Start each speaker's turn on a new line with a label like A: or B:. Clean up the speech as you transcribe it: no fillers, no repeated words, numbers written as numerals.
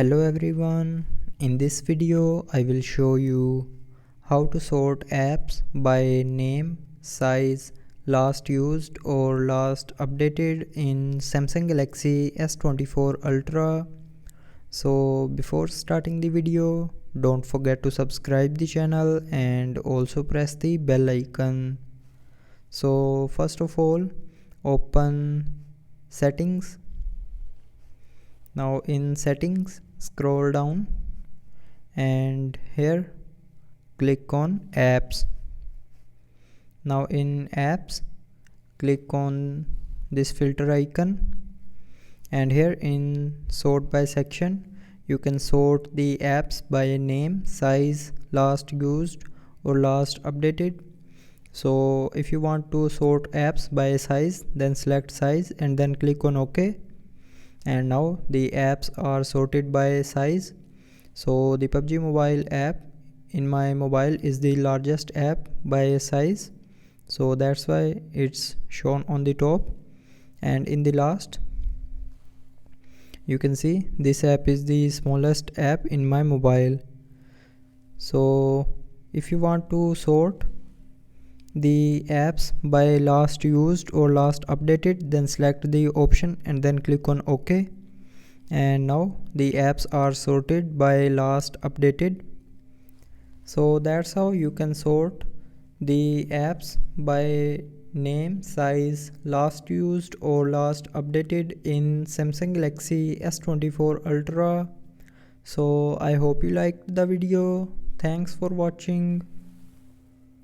A: Hello everyone, in this video I will show you how to sort apps by name, size, last used or last updated in Samsung Galaxy S24 Ultra. So before starting the video, don't forget to subscribe the channel and also press the bell icon. So first of all, open settings. Now in settings, scroll down and here click on apps. Now in apps, click on this filter icon and here in sort by section you can sort the apps by name, size, last used or last updated. So if you want to sort apps by size, then select size and then click on OK. And now the apps are sorted by size. So the PUBG mobile app in my mobile is the largest app by size, so that's why it's shown on the top. And in the last you can see this app is the smallest app in my mobile. So if you want to sort the apps by last used or last updated, then select the option and then click on OK. And now the apps are sorted by last updated. So that's how you can sort the apps by name, size, last used or last updated in Samsung Galaxy S24 Ultra. So I hope you liked the video. Thanks for watching.